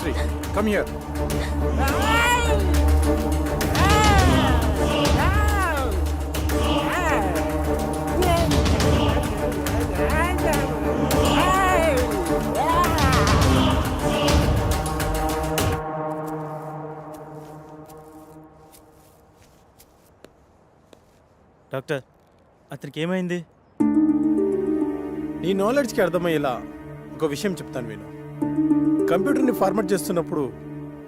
Sastry come here. Doctor అతనికి ఏమైంది? నీ నాలెడ్జ్కి అర్థమయ్యేలా ఒక విషయం చెప్తాను విను. కంప్యూటర్ని ఫార్మాట్ చేస్తున్నప్పుడు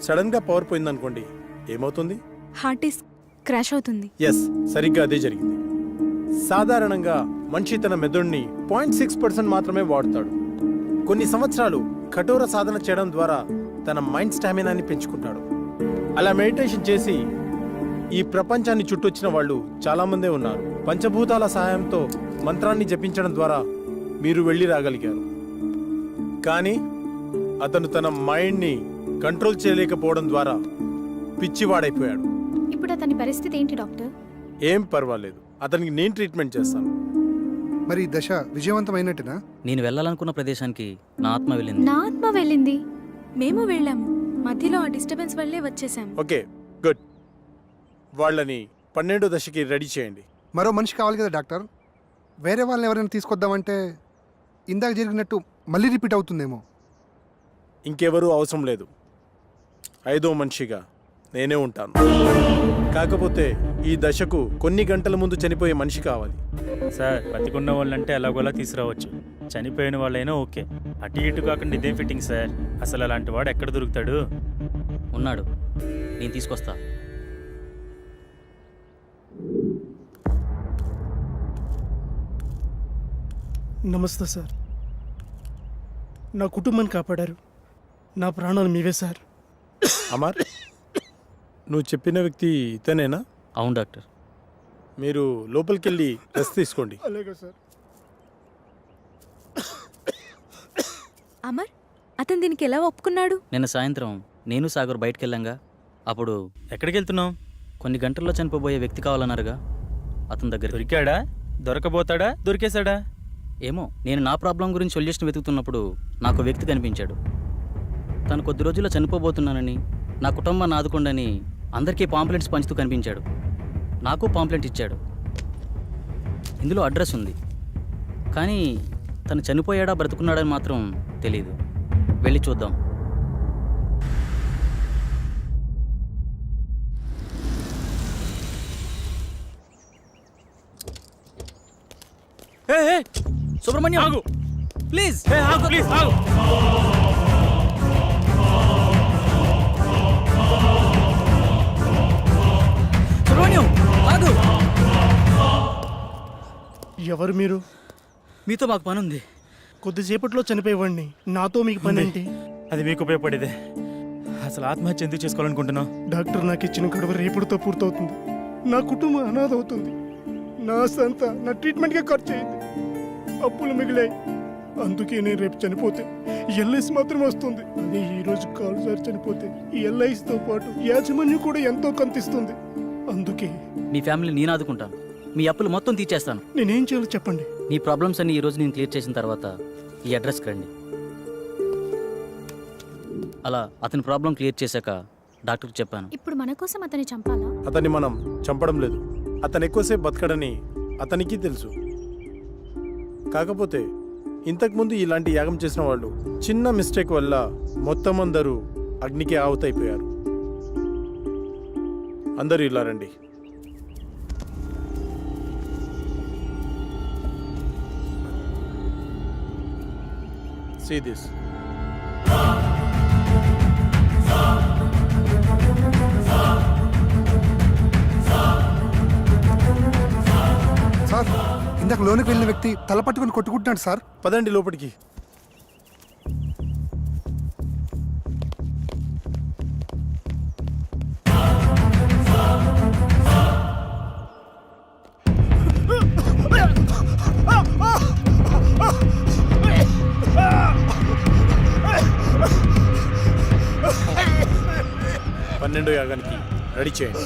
సడన్గా పవర్ పోయిందనుకోండి, ఏమవుతుంది? హార్డ్ డిస్క్ క్రాష్ అవుతుంది. ఎస్, సరిగ్గా అదే జరిగింది. సాధారణంగా మనిషి తన మెదడుని 0.6% మాత్రమే వాడుతాడు. కొన్ని సంవత్సరాలు కఠోర సాధన చేయడం ద్వారా తన మైండ్ స్టామినాని పెంచుకుంటాడు. అలా మెడిటేషన్ చేసి ఈ ప్రపంచాన్ని చుట్టొచ్చిన వాళ్ళు చాలామందే ఉన్నారు. పంచభూతాల సహాయంతో మంత్రాన్ని జపించడం ద్వారా మీరు వెళ్ళి రాగలిగారు. కానీ అతను తన మైండ్ని కంట్రోల్ చేయలేకపోవడం ద్వారా పిచ్చివాడైపోయాడు. ఇప్పుడు అతని పరిస్థితి ఏంటి డాక్టర్? ఏం పర్వాలేదు, అతనికి నేను ట్రీట్మెంట్ చేస్తాను. మరి ఈ దశ విజయవంతమైనట్టునా? నేను వెళ్ళాలనుకున్న ప్రదేశానికి నా ఆత్మ వెళ్ళింది. నా ఆత్మ వెళ్ళింది. మేము వెళ్ళాము, మధ్యలో ఆ డిస్టర్బెన్స్ వల్లే వచ్చేసాం. Okay, good. వాళ్ళని 12వ దశకి రెడీ చేయండి. మరో మనిషి కావాలి కదా డాక్టర్. వేరే వాళ్ళని ఎవరైనా తీసుకొద్దామంటే ఇందాక జరిగినట్టు మళ్ళీ రిపీట్ అవుతుందేమో. ఇంకెవరూ అవసరం లేదు. 5వ మనిషిగా నేనే ఉంటాను. కాకపోతే ఈ దశకు కొన్ని గంటల ముందు చనిపోయే మనిషి కావాలి. సార్, బతికున్న వాళ్ళంటే ఎలాగోలా తీసుకురావచ్చు, చనిపోయిన వాళ్ళైనా ఓకే. అటు ఇటు కాకుండా ఇదే ఫిట్టింగ్ సార్. అసలు అలాంటి వాడు ఎక్కడ దొరుకుతాడు? ఉన్నాడు, నేను తీసుకొస్తా. నమస్తే సార్. నా కుటుంబాన్ని కాపాడారు. నా ప్రాణాలు మీవే సార్. అమర్, నువ్వు చెప్పిన వ్యక్తి ఇతనేనా? అవును డాక్టర్. మీరు లోపలికి వెళ్ళి రెస్ట్ తీసుకోండి. అలాగే సార్. అమర్, అతను దీనికి ఎలా ఒప్పుకున్నాడు? నిన్న సాయంత్రం నేను సాగర్ బయటకు వెళ్ళాంగా. అప్పుడు ఎక్కడికి వెళ్తున్నావు? కొన్ని గంటల్లో చనిపోబోయే వ్యక్తి కావాలన్నారుగా, అతని దగ్గర. దొరికాడా? దొరకబోతాడా? దొరికేశాడా? ఏమో, నేను నా ప్రాబ్లం గురించి సొల్యూషన్ వెతుకుతున్నప్పుడు నాకు వ్యక్తి కనిపించాడు. తను కొద్ది రోజుల్లో చనిపోబోతున్నానని, నా కుటుంబాన్ని ఆదుకోండని అందరికీ పాంప్లెంట్స్ పంచుతూ కనిపించాడు. నాకు పాంప్లెంట్ ఇచ్చాడు. ఇందులో అడ్రస్ ఉంది, కానీ తను చనిపోయాడా బ్రతుకున్నాడని మాత్రం తెలీదు. వెళ్ళి చూద్దాం. సుబ్రహ్మణ్యం, ఆగు ప్లీజ్. ఆగు ప్లీజ్, ఆగు. సుబ్రహ్మణ్యం, ఆగు. ఎవరు మీరు? మీతో మాకు పని ఉంది. కొద్దిసేపట్లో చనిపోయేవాడిని. నాతో మీకు పని ఏంటి? అది మీకు ఉపయోగపడేదే. అసలు ఆత్మహత్య ఎందుకు చేసుకోవాలనుకుంటున్నావు? డాక్టర్ నాకు ఇచ్చిన గడువు రేపటితో పూర్తవుతుంది. నా కుటుంబం అనాథ అవుతుంది. నా సంత నా ట్రీట్మెంట్గా ఖర్చు అయింది. అప్పులు మిగిలాయి. అందుకే నేను రేపు చనిపోతే ఎల్ఐసి మాత్రం వస్తుంది. అదే ఈ రోజు కాలు సార్ చనిపోతే ఈ ఎల్ఐసితో పాటు యాజమాన్యం కూడా ఎంతో కంతిస్తుంది. అందుకే మీ ఫ్యామిలీ నేను ఆదుకుంటాను. మీ అప్పులు మొత్తం తీర్చేస్తాను. నేనేం చేయాలో చెప్పండి. మీ ప్రాబ్లమ్స్ అన్ని ఈ రోజు నేను క్లియర్ చేసిన తర్వాత ఈ అడ్రస్కి రండి. అలా అతని ప్రాబ్లం క్లియర్ చేశాక డాక్టర్కి చెప్పాను. ఇప్పుడు మన కోసం అతన్ని చంపాలా? అతన్ని మనం చంపడం లేదు. అతను ఎక్కువసేపు బతకడని అతనికి తెలుసు. కాకపోతే ఇంతకుముందు ఇలాంటి యాగం చేసిన వాళ్ళు చిన్న మిస్టేక్ వల్ల మొత్తం అందరూ అగ్నికి ఆహుతైపోయారు. అందరూ ఇలా రండి. See this. సార్, ఇందాక లోనికి వెళ్ళిన వ్యక్తి తల పట్టుకుని కొట్టుకుంటున్నాడు సార్. పదండి లోపలికి. పన్నెండో యాగానికి రెడీ చేయండి.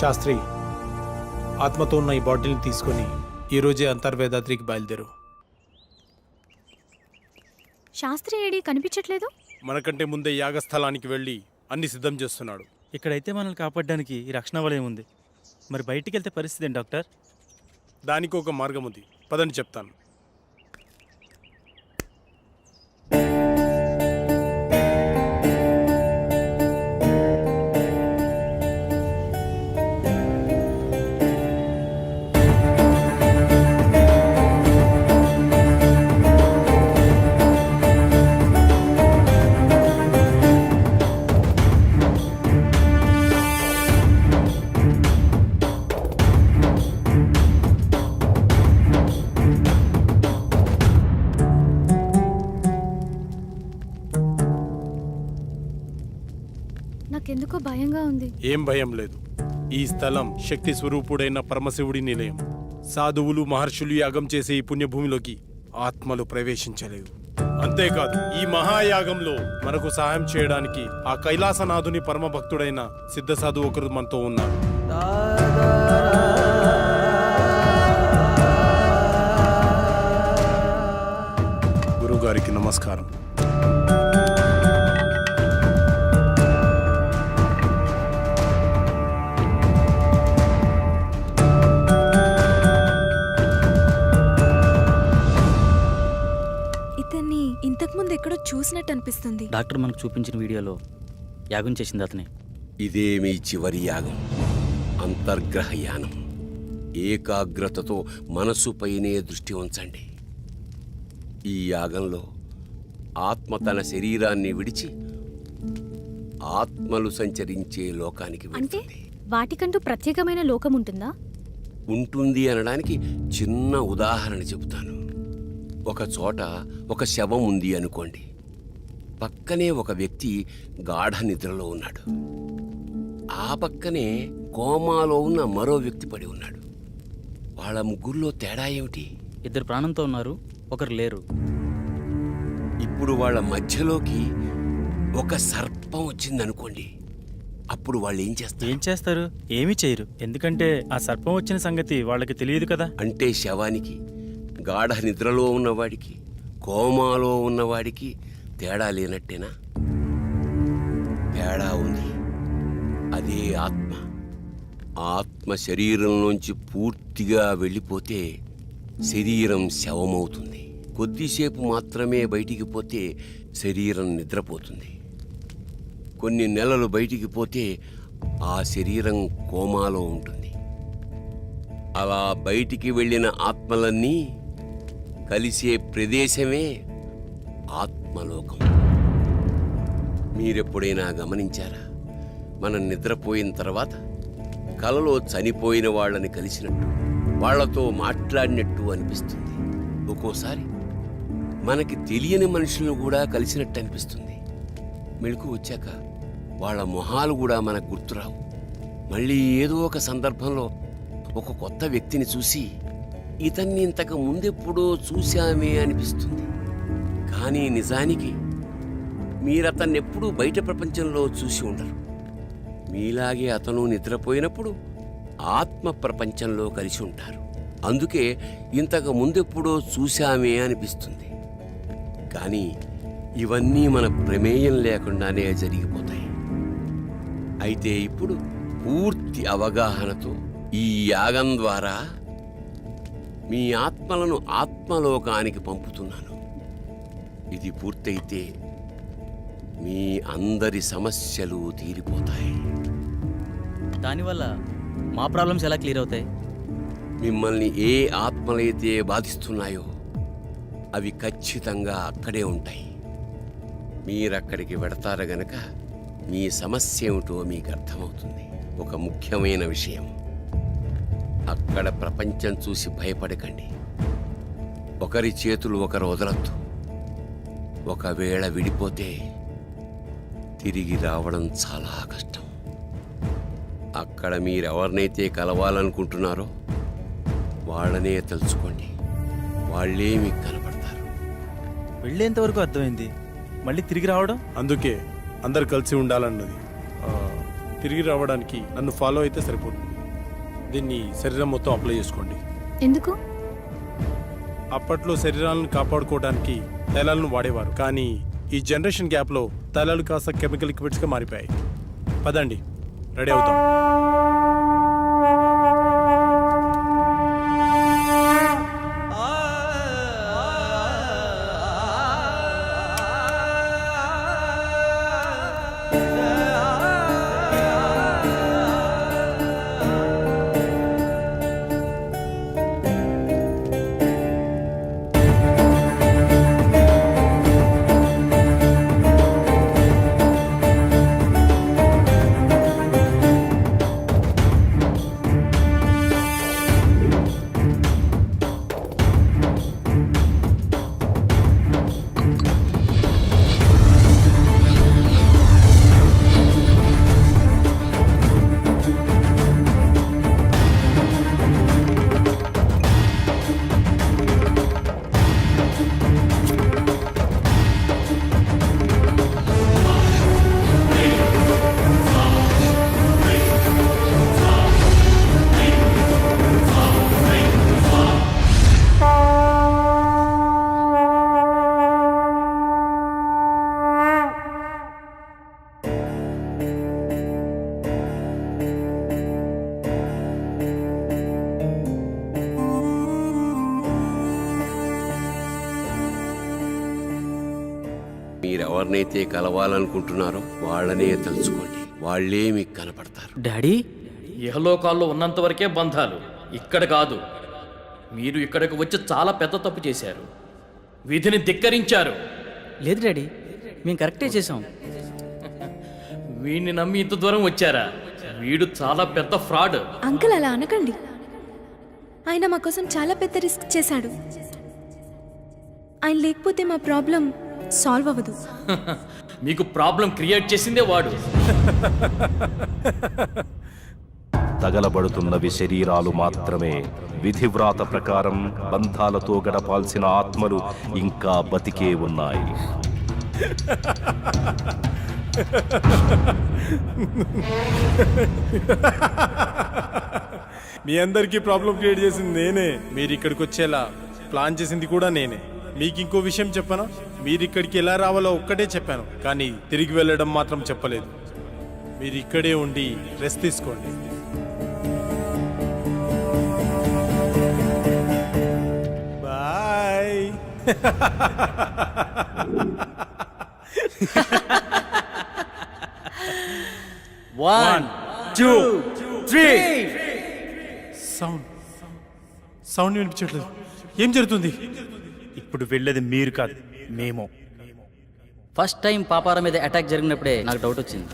శాస్త్రి, ఆత్మతో ఉన్న ఈ బాటిల్ని తీసుకొని ఈరోజే అంతర్వేదాద్రికి బయలుదేరు. శాస్త్రి ఏడి కనిపించట్లేదు. మనకంటే ముందే యాగస్థలానికి వెళ్ళి అన్ని సిద్ధం చేస్తున్నాడు. ఇక్కడైతే మనల్ని కాపాడడానికి ఈ రక్షణ వలయం ఉంది. మరి బయటికి వెళ్తే పరిస్థితి ఏంటి డాక్టర్? దానికి ఒక మార్గం ఉంది, పదని చెప్తాను. నాకెందుకో భయంగా ఉంది. ఏం భయం లేదు. ఈ స్థలం శక్తి స్వరూపుడైన పరమశివుడి నిలయం. సాధువులు మహర్షులు యాగం చేసే ఈ పుణ్యభూమిలోకి ఆత్మలు ప్రవేశించలేవు. అంతేకాదు, ఈ మహాయాగంలో మనకు సహాయం చేయడానికి ఆ కైలాసనాథుని పరమ భక్తుడైన సిద్ధ సాధువు ఒకరు మనతో ఉన్నారు. గురుగారికి నమస్కారం. ఇతన్ని ఇంతకుముందు ఎక్కడో చూసినట్టు అనిపిస్తుంది. డాక్టర్ మనకు చూపించిన వీడియోలో యాగం చేసింది అతనే. ఇదే మీ చివరి యాగం, అంతర్గ్రహ యానం. ఏకాగ్రతతో మనసుపైనే దృష్టి ఉంచండి. ఈ యాగంలో ఆత్మ తన శరీరాన్ని విడిచి ఆత్మలు సంచరించే లోకానికి అంటే వెళ్తుంది. వాటికంటూ ప్రత్యేకమైన లోకం ఉంటుందా? ఉంటుంది అనడానికి చిన్న ఉదాహరణ చెబుతాను. ఒక చోట ఒక శవం ఉంది అనుకోండి. పక్కనే ఒక వ్యక్తి గాఢ నిద్రలో ఉన్నాడు. ఆ పక్కనే కోమాలో ఉన్న మరో వ్యక్తి పడి ఉన్నాడు. వాళ్ళ ముగ్గురులో తేడా ఏమిటి? ఇద్దరు ప్రాణంతో ఉన్నారు, ఒకరు లేరు. ఇప్పుడు వాళ్ళ మధ్యలోకి ఒక సర్పం వచ్చిందనుకోండి. అప్పుడు వాళ్ళు ఏం చేస్తారు? ఏం చేస్తారు? ఏమీ చేయరు. ఎందుకంటే ఆ సర్పం వచ్చిన సంగతి వాళ్ళకి తెలియదు కదా. అంటే శవానికి, గాఢ నిద్రలో ఉన్నవాడికి, కోమాలో ఉన్నవాడికి తేడా లేనట్టేనా? తేడా ఉంది. అదే ఆత్మ. ఆత్మ శరీరంలోంచి పూర్తిగా వెళ్ళిపోతే శరీరం శవమవుతుంది. కొద్దిసేపు మాత్రమే బయటికి పోతే శరీరం నిద్రపోతుంది. కొన్ని నెలలు బయటికి పోతే ఆ శరీరం కోమాలో ఉంటుంది. అలా బయటికి వెళ్ళిన ఆత్మలన్నీ కలిసే ప్రదేశమే ఆత్మలోకం. మీరెప్పుడైనా గమనించారా? మనం నిద్రపోయిన తర్వాత కలలో చనిపోయిన వాళ్ళని కలిసినట్టు, వాళ్లతో మాట్లాడినట్టు అనిపిస్తుంది. ఒక్కోసారి మనకి తెలియని మనుషులను కూడా కలిసినట్టు అనిపిస్తుంది. మెలకు వచ్చాక వాళ్ళ మొహాలు కూడా మనకు గుర్తురావు. మళ్ళీ ఏదో ఒక సందర్భంలో ఒక కొత్త వ్యక్తిని చూసి ఇతన్ని ఇంతకు ముందెప్పుడో చూశామే అనిపిస్తుంది. కానీ నిజానికి మీరతన్నెప్పుడూ బయట ప్రపంచంలో చూసి ఉండరు. మీలాగే అతను నిద్రపోయినప్పుడు ఆత్మ ప్రపంచంలో కలిసి ఉంటారు. అందుకే ఇంతకు ముందెప్పుడో చూశామే అనిపిస్తుంది. కానీ ఇవన్నీ మన ప్రమేయం లేకుండానే జరిగిపోతాయి. అయితే ఇప్పుడు పూర్తి అవగాహనతో ఈ యాగం ద్వారా మీ ఆత్మలను ఆత్మలోకానికి పంపుతున్నాను. ఇది పూర్తయితే మీ అందరి సమస్యలు తీరిపోతాయి. దానివల్ల మా ప్రాబ్లమ్స్ ఎలా క్లియర్ అవుతాయి? మిమ్మల్ని ఏ ఆత్మలైతే బాధిస్తున్నాయో అవి ఖచ్చితంగా అక్కడే ఉంటాయి. మీరక్కడికి వెడతారు గనక మీ సమస్య ఏమిటో మీకు అర్థమవుతుంది. ఒక ముఖ్యమైన విషయం, అక్కడ ప్రపంచం చూసి భయపడకండి. ఒకరి చేతులు ఒకరు వదలొద్దు. ఒకవేళ విడిపోతే తిరిగి రావడం చాలా కష్టం. అక్కడ మీరెవరినైతే కలవాలనుకుంటున్నారో వాళ్ళనే తలుచుకోండి. వాళ్ళే మీకు కనపడతారు. వెళ్ళేంత వరకు అర్థమైంది, మళ్ళీ తిరిగి రావడం? అందుకే అందరు కలిసి ఉండాలన్నది. తిరిగి రావడానికి నన్ను ఫాలో అయితే సరిపోతుంది. దీన్ని శరీరం మొత్తం అప్లై చేసుకోండి. ఎందుకు? అప్పట్లో శరీరాలను కాపాడుకోవడానికి తైలాలను వాడేవారు, కానీ ఈ జనరేషన్ గ్యాప్లో తైలాలు కాస్త కెమికల్ లిక్విడ్స్గా మారిపోయాయి. పదండి, రెడీ అవుతాం. మీరెవరినైతే కలవాలనుకుంటున్నారో వాళ్ళనే తలుచుకోండి, వాళ్ళే మీకు కనపడతారు. డాడీ, ఇహలోకాల్లో ఉన్నంత వరకే బంధాలు, ఇక్కడ కాదు. మీరు ఇక్కడికి వచ్చి చాలా పెద్ద తప్పు చేశారు, విధిని ధిక్కరించారు. లేదు డాడీ, మేము కరెక్టే చేసాం. వీడిని నమ్మి ఇంత దూరం వచ్చారా? వీడు చాలా పెద్ద ఫ్రాడ్. అంకుల్ అలా అనకండి. ఆయన మా కోసం చాలా పెద్ద రిస్క్ చేశాడు. ఆయన లేకపోతే మా ప్రాబ్లం సాల్వ్ అవ్వదు. మీకు ప్రాబ్లం క్రియేట్ చేసిందే వాడు. తగలబడుతున్నవి శరీరాలు మాత్రమే. విధివ్రాత ప్రకారం బంధాలతో గడపాల్సిన ఆత్మలు ఇంకా బతికే ఉన్నాయి. మీ అందరికీ ప్రాబ్లం క్రియేట్ చేసింది నేనే. మీరు ఇక్కడికి వచ్చేలా ప్లాన్ చేసింది కూడా నేనే. మీకు ఇంకో విషయం చెప్పనా? మీరు ఇక్కడికి ఎలా రావాలో ఒక్కటే చెప్పాను, కానీ తిరిగి వెళ్ళడం మాత్రం చెప్పలేదు. మీరు ఇక్కడే ఉండి రెస్ట్ తీసుకోండి. Bye. One, two, three. Sound వినిపించట్లేదు. ఏం జరుగుతుంది? ఇప్పుడు వెళ్ళేది మీరు కాదు, మేము. ఫస్ట్ టైం పాపారా మీద అటాక్ జరిగినప్పుడే నాకు డౌట్ వచ్చింది.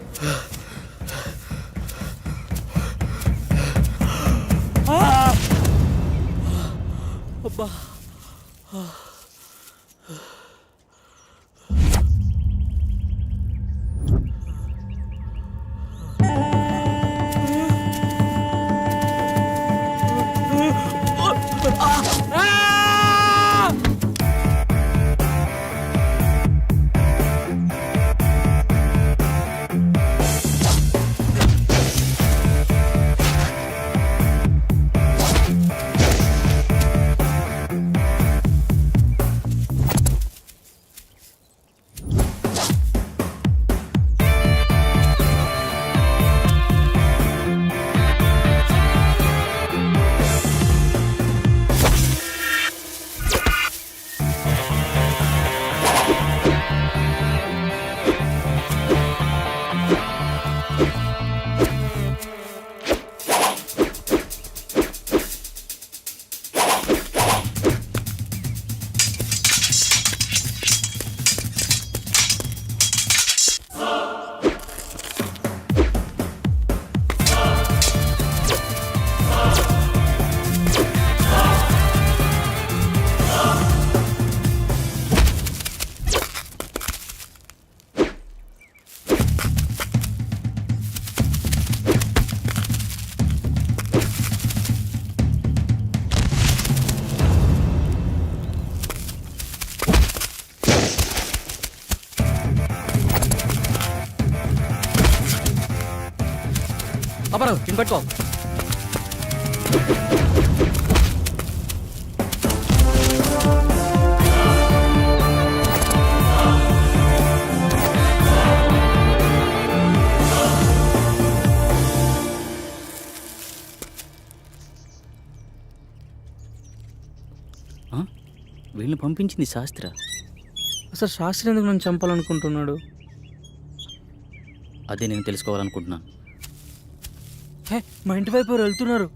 పాపారావు, దీన్ని పట్టుకో. ఆ? వీళ్ళని పంపించింది శాస్త్ర. అసలు శాస్త్రి ఎందుకు నన్ను చంపాలనుకుంటున్నాడు? అదే నేను తెలుసుకోవాలనుకుంటున్నాను. హే, మా ఇంటి వైపు ఎవరు వెళ్తున్నారు.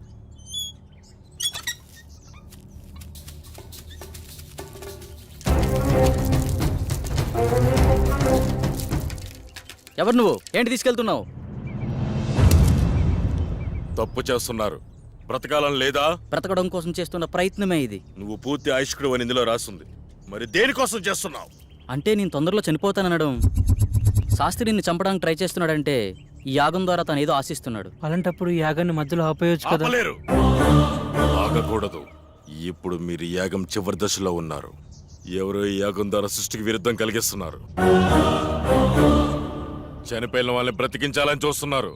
ఎవరు నువ్వు? ఏంటి తీసుకెళ్తున్నావు? తప్పు చేస్తున్నారు. బ్రతకాలని లేదా? బ్రతకడం కోసం చేస్తున్న ప్రయత్నమే ఇది. నువ్వు పూర్తి ఆయుష్కుడు అని ఇందులో రాస్తుంది. మరి దేనికోసం చేస్తున్నావు? అంటే నేను తొందరలో చనిపోతాననడం, శాస్త్రి నిన్ను చంపడానికి ట్రై చేస్తున్నాడంటే ఈ యాగం ద్వారా తను ఏదో ఆశిస్తున్నాడు. అలాంటప్పుడు ఈ యాగాన్ని మధ్యలో ఆపేయొచ్చు కదా. ఆపలేరు. ఆగకూడదు. ఇప్పుడు మీరు ఈ యాగం చివరి దశలో ఉన్నారు. ఎవరో ఈ యాగం ద్వారా సృష్టికి విరుద్ధం కలిగిస్తున్నారు. చనిపోయిన వాళ్ళని బ్రతికించాలని చూస్తున్నారు.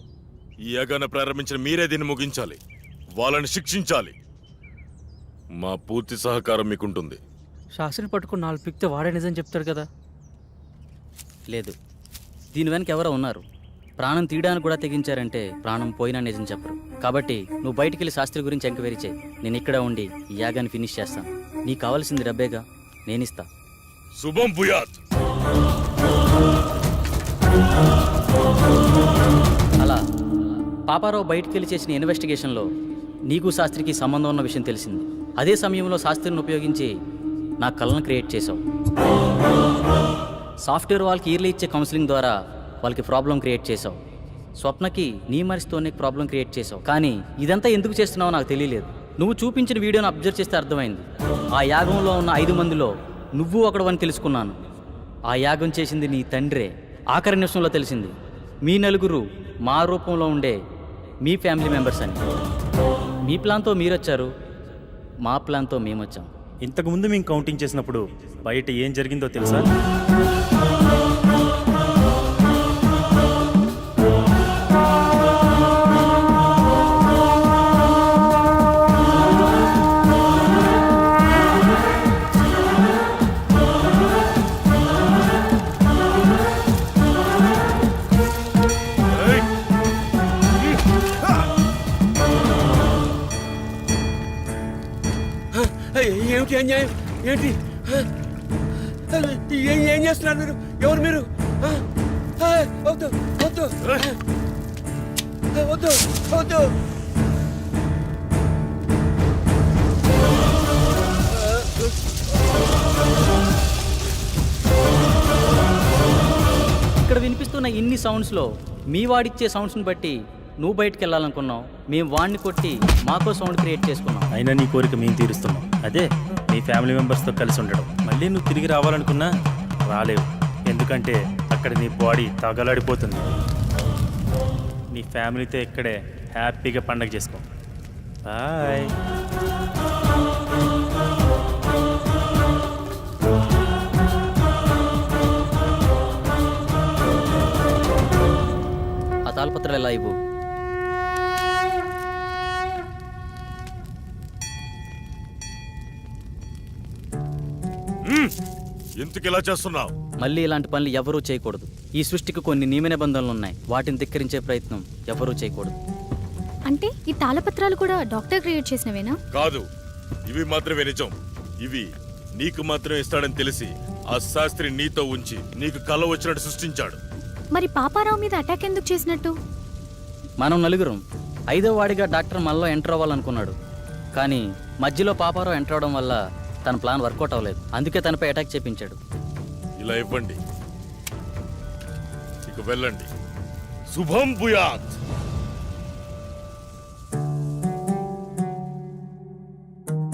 ఈ యాగాన్ని ప్రారంభించిన మీరే దీన్ని ముగించాలి. వాళ్ళని శిక్షించాలి. మా పూర్తి సహకారం మీకుంటుంది. శాస్త్రిని పట్టుకుని 4 పిక్తే వాడే నిజం చెప్తాడు కదా. లేదు, దీని వెనక ఎవరో ఉన్నారు. ప్రాణం తీయడానికి కూడా తెగించారంటే ప్రాణం పోయినా నిజం చెప్పరు. కాబట్టి నువ్వు బయటికి వెళ్ళి శాస్త్రి గురించి ఎంక్వైరీ చేయి. నేను ఇక్కడ ఉండి ఈ యాగాన్ని ఫినిష్ చేస్తాను. నీకు కావాల్సింది డబ్బేగా, నేనిస్తా. శుభం భూయాత్. అలా పాపారావు బయటికి వెళ్ళి చేసిన ఇన్వెస్టిగేషన్లో నీకు శాస్త్రికి సంబంధం ఉన్న విషయం తెలిసింది. అదే సమయంలో శాస్త్రిని ఉపయోగించి నా కళను క్రియేట్ చేసావు. సాఫ్ట్వేర్ వాళ్ళకి ఇయర్లీ ఇచ్చే కౌన్సిలింగ్ ద్వారా వాళ్ళకి ప్రాబ్లం క్రియేట్ చేసావు. స్వప్నకి నీ మరిస్తోనే ప్రాబ్లం క్రియేట్ చేసావు. కానీ ఇదంతా ఎందుకు చేస్తున్నావో నాకు తెలియలేదు. నువ్వు చూపించిన వీడియోని అబ్జర్వ్ చేస్తే అర్థమైంది. ఆ యాగంలో ఉన్న 5 మందిలో నువ్వు ఒకడవని తెలుసుకున్నాను. ఆ యాగం చేసింది నీ తండ్రే. ఆఖరి నిమిషంలో తెలిసింది మీ నలుగురు మా రూపంలో ఉండే మీ ఫ్యామిలీ మెంబర్స్ అని. మీ ప్లాన్తో మీరొచ్చారు, మా ప్లాన్తో మేమొచ్చాం. ఇంతకుముందు మేము కౌంటింగ్ చేసినప్పుడు బయట ఏం జరిగిందో తెలుసా? ఏమిటి అన్యాయం? ఏంటి? ఏం చేస్తున్నారు మీరు? ఎవరు మీరు? వద్దు వద్దు వద్దు వద్దు. ఇక్కడ వినిపిస్తున్న ఇన్ని సౌండ్స్లో మీ వాడిచ్చే సౌండ్స్ని బట్టి నువ్వు బయటికి వెళ్ళాలనుకున్నావు. మేము వాడిని కొట్టి మాకో సౌండ్ క్రియేట్ చేసుకున్నాం. అయినా నీ కోరిక మేము తీరుస్తున్నాం. అదే నీ ఫ్యామిలీ మెంబర్స్తో కలిసి ఉండడం. మళ్ళీ నువ్వు తిరిగి రావాలనుకున్నా రాలేవు. ఎందుకంటే అక్కడ నీ బాడీ తగలాడిపోతుంది. నీ ఫ్యామిలీతో ఇక్కడే హ్యాపీగా పండగ చేసుకో. బాయ్. ఆ తాళపత్రాలు ఎలా ఇవ్వు. ఎందుకు ఇలా చేస్తున్నావు? మళ్ళీ ఇలాంటి పనులు ఎవరూ చేయకూడదు. ఈ సృష్టికి కొన్ని నియమ నిబంధనలు ఉన్నాయి. వాటిని ధిక్కరించే ప్రయత్నం ఎవరూ చేయకూడదు. అంటే ఈ తాళపత్రాలు కూడా డాక్టర్ క్రియేట్ చేసినవేనా? కాదు, ఇవి మాత్రమే నిజం. ఇవి నీకు మాత్రమే ఇస్తాడని తెలిసి ఆ శాస్త్రి నీతో ఉంచి నీకు కల వచ్చినట్టు సృష్టించాడు. మరి పాపారావు మీద అటాక్ ఎందుకు చేసినట్టు? మనం నలుగురం 5వ వాడిగా డాక్టర్ మనలో ఎంటర్ అవ్వాలనుకున్నాడు. కానీ మధ్యలో పాపారావు ఎంటర్ అవడం వల్ల తన ప్లాన్ వర్కౌట్ అవ్వలేదు. అందుకే తనపై అటాక్ చేపించాడు. ఇలా ఇవ్వండి, ఇక వెళ్ళండి. శుభం భూయాత్.